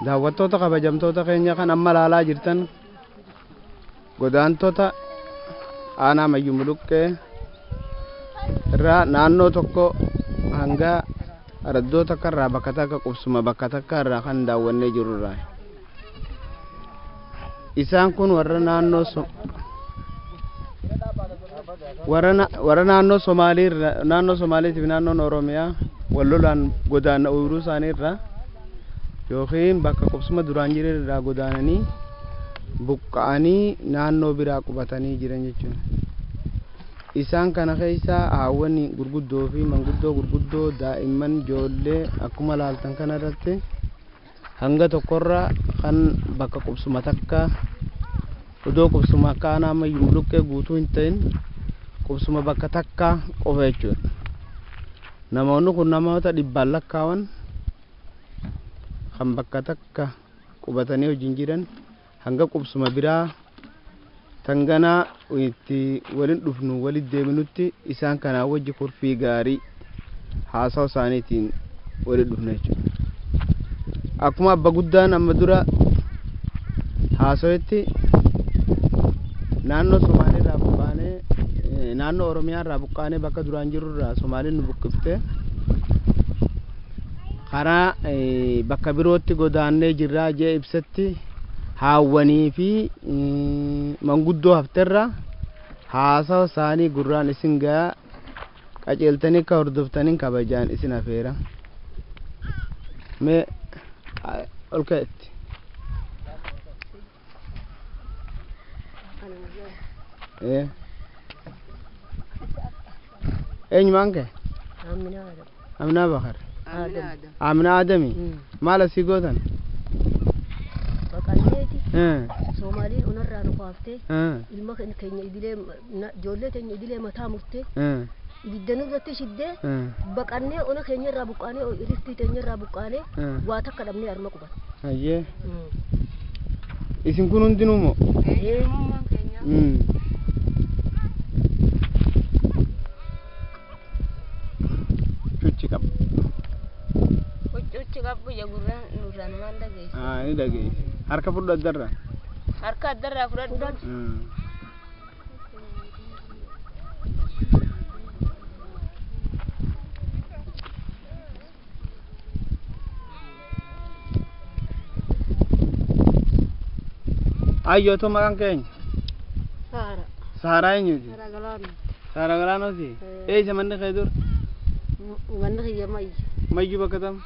daawwattoota kabajamtoota keenya kan amma laalaa jirtan godaantota aanaa mayyuu muluqqee irraa naannoo tokko hanga araddoota karraa bakka takka qubsuma bakka takka irraa kan daawwannee jirurraa isaan kun warra naannoo Somaaliitiif naannoon Oromiyaa wallolaan godaana uyruu isaanii irraa yookiin bakka qubsuma duraan jiran irraa godaananii buqqa'anii naannoo biraa qubatanii jiran jechuudha. Isaan kana keessa haawwan gurguddoo fi manguddoo gurguddoo daa'imman ijoollee akkuma laaltan kana irratti hanga tokkorra kan bakka qubsuma takka odoo qubsuma akka aanaa mayyuu muluqqee guutuu hin ta'in qubsuma bakka takka qofa jechuudha. Namoonni kun namoota dhibbaan lakkaawan kan bakka takka qubatanii hojiin jiran hanga qubsuma biraa tanganaa itti walin dhufnu walit deeminutti isaan kanaa wajji kurfii gaarii haasaw isaaniitiin walit dhufna jechuudha. Akkuma abba guddaan amma dura haasawetti naannoo Somaalii irraa buqqaanee naannoo Oromiyaa irraa buqqaanee bakka duraan jirru irraa Somaaliin nu buqqiftee karaa bakka birootti godaannee jirraa jee ibsatti haawwanii fi manguddoo hafterra haasaw isaanii gurraan isin gayaa qajeeltanii akka hordoftanii kabajaan isin afeera. Mee ol ka'etti eenyumaan ka'e? Aminaa Bakar. Amina Adami. Maal asii gootan? Somaaliin onarraa nu baaftee ilma keenya ijoollee keenya idilee mataa murtee ibiddan irratti shiddee baqannee ona keenya irraa buqqaanee irratti keenya irraa buqqaanee waa takka dhabnee arma quban. Ayyee. Isin kun hundinuu moo? Cucci qaba. Cucci qabu ya gurraan nurraan waan dhageessu. Ni dhageessu. Harka fudhu addarraa. Harka addarraa fudhadhu. Ayo to makan keenya. Sahara. Sahara eenyuti? Sahara Galaana. Sahara Galaanooti? Eessa manni kee dur? Manni kiyya mayyu. Mayyu bakka tam?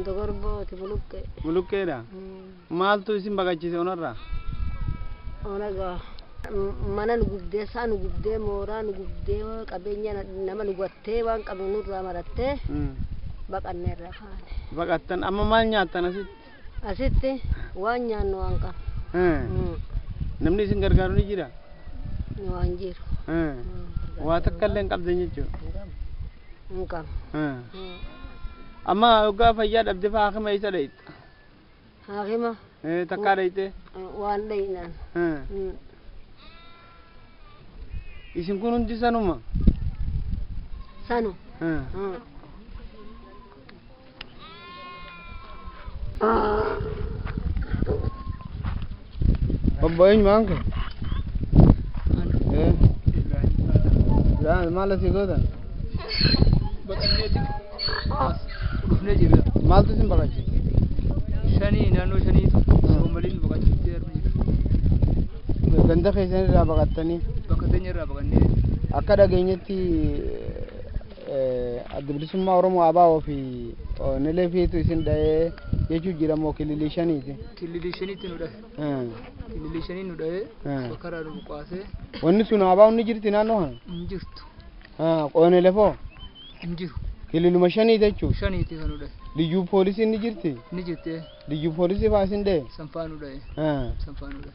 Dogorbooti Muluqqee. Muluqqeedha? Maaltu isin baqachiise onarraa? Onagaa mana nu gubdee saa nu gubdee mooraa nu gubdee qabeenya nama nu gattee waan qabnu nurraa marattee baqanneerra kaane. Baqattan amma maal nyaattan asitti? Asitti waan nyaannu waan qabu. Namni isin gargaaru ni jira? Waan jiru. Waa takka illee hin qabdan jechuudha? Hin qabu. Amma hoggaa fayyaa dhabde faa haakima isa dhayita? Haakima? Takkaa dhayite? Waan dhaynaan. Isin kun hundi sanuma? Sanu. Obbo eenyumaan kee? Maal asii gootan? Baqanneeti dhufnee jirra. Maaltu isin baqachiise? Shanii naannoo shaniitu Somaaliin baqachiisee argu jira. Ganda keessan irraa baqattanii? Bakka teenya irraa baqannee. Akka dhageenyetti adda bilisummaa Oromoo ABO fi Nilee fiitu isin dha'ee jechuun jira moo kililii shaniiti? Kililii shaniitti nu dha'e. Kililii shanii nu dha'ee bakka irraa nu buqqaasee. Wanni sun ABO ni jirti naannoo kana? Hin jirtu. Qoonele foo? Hin jiru. Kililuma shanii jechuun? Shaniiti kan nu dha'e. Liyyuu poolisiin ni jirti? Ni jirti. Liyyuu poolisii faa isin dha'e? Sanfaa nu dha'e. Sanfaa nu dha'e.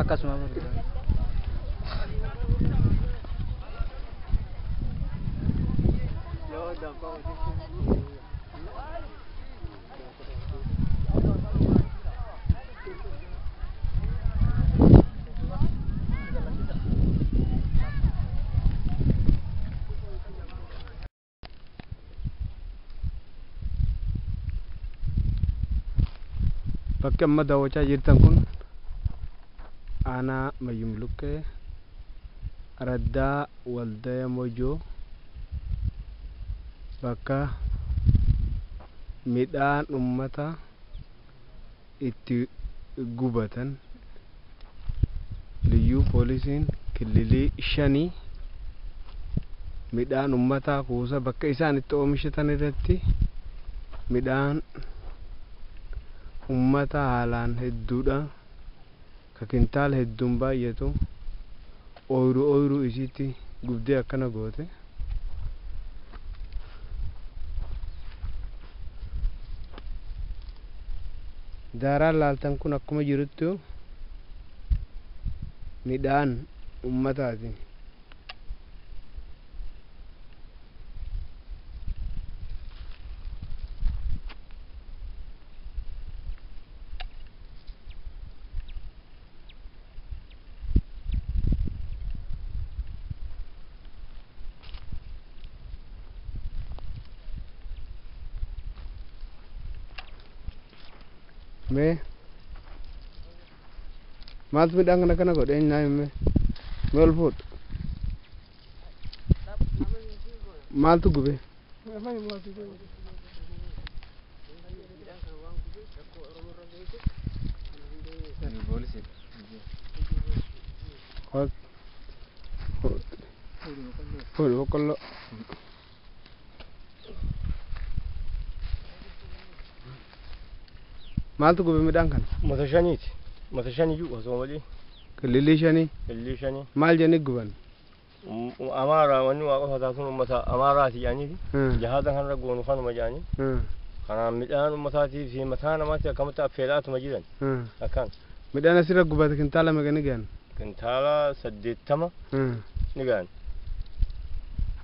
Akkasuma bakki amma daawwachaa jirtan kun aanaa mayyumlukkee araddaa waldaya mojoo bakka midhaan ummata itti gubatan liyyuu poolisiin kililii 5 midhaan ummataa kuusa bakka isaan itti oomishatan irratti midhaan ummata haalaan hedduudha ka kintaal hedduun baay'atu ooyiruu isiitti gubdee akkana goote daaraan laaltan kun akkuma jirutti midhaan ummataati. Me maaltu midhaan kana godhe eenyuun me ol fuudhu maaltu gube fuudhu boqqolloo maaltu gube midhaan kana mata shaniiti mata shanii jiru osoo malee kililii 5 kililii 5 maal jennee guban amaara wanni waaqa fataasun ummata amaaraati jedhaniiti jahaadan har'a goonu kanuma jedhanii kanaan midhaan ummataatiif fi mataa namaatti akkamitti affeelaatuma jiran akkaan midhaan asirra gubate kintaala meeqa ni gahan kintaala 80 ni gahan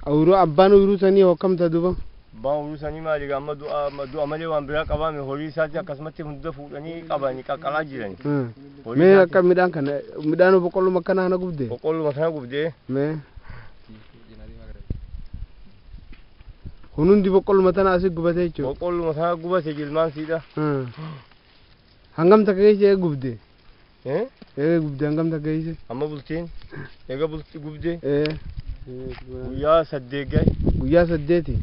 awuruu abbaan awuruu sanii hokkamta duba baan urusanii maali gamma du'a malee waan biraa qabame horii isaati akkasumatti hunda fuudhanii qabanii qaqqalaa jiran mee akka midhaan kana midhaan boqqolloo makkana hana gubde boqqolloo makkana gubde mee hunundi boqqolloo matana asii gubate jechuudha boqqolloo matana gubate jilmaan siidha hangam takka geesse gubde gubde hangam takka geesse amma bultiin eega bulti gubde guyyaa 8 gahe guyyaa 8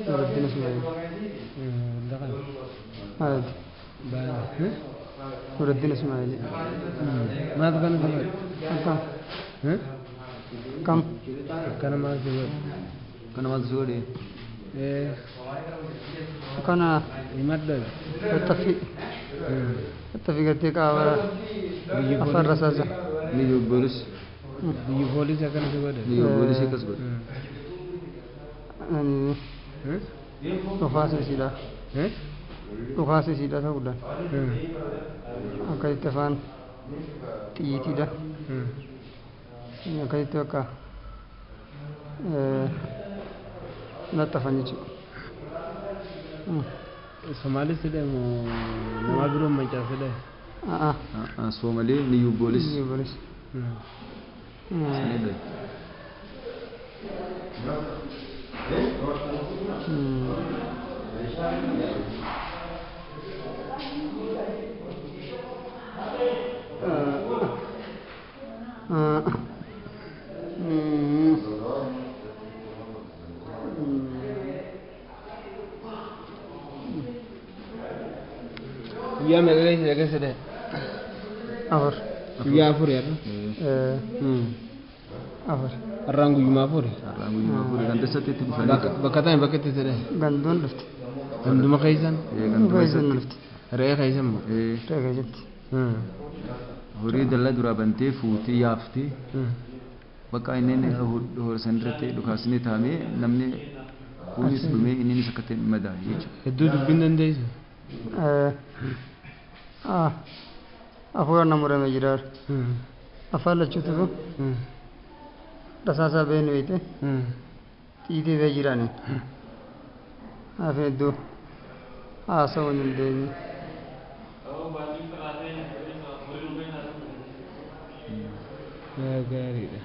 Nuruddin Ismail Nuruddin Ismail maaf kan apa kam kana maal suudi kana imadda tafi gati kaawara afar rasasa biyyu polis akan suudi biyyu polis kas god dhukaasa siidha ta'uudhaan akkasitti afaan xiyyiitiidha akkasitti bakka laxxafan jechuudha. Somaalis jedhe moo nama biroo Mancaa jedhe? Soomalee Liyyuu Boolis. Liyyuu Boolis. Sanidha. Guyyaa meeqa keessa keessa ta'e? Afur. Guyyaa afuri har'a. Afur. Har'aan guyyumaa afuri. Har'aan guyyuma fuudhe kan dasatti itti dhufanii. Bakka ta'e bakka itti ta'e. Gandoon dhufte. Ganduma keessan. Ganduma Keessan isatti. dhufte. Re'ee keessan moo? Re'ee keessatti. Horii dallaa duraa bantee fuutee yaaftee bakka inni san irratti dhukaasni taa'amee namni kunis dhumee innis akka ta'e madaa'e jechuudha. Hedduu dubbiin dandeessu. Afuura na murame jira. Afaan lachuutu kun dhasaasaa beenu beekte xiitee bee jiraani. Hafe hedduu haasawuu hin dandeenye. Gaariidha.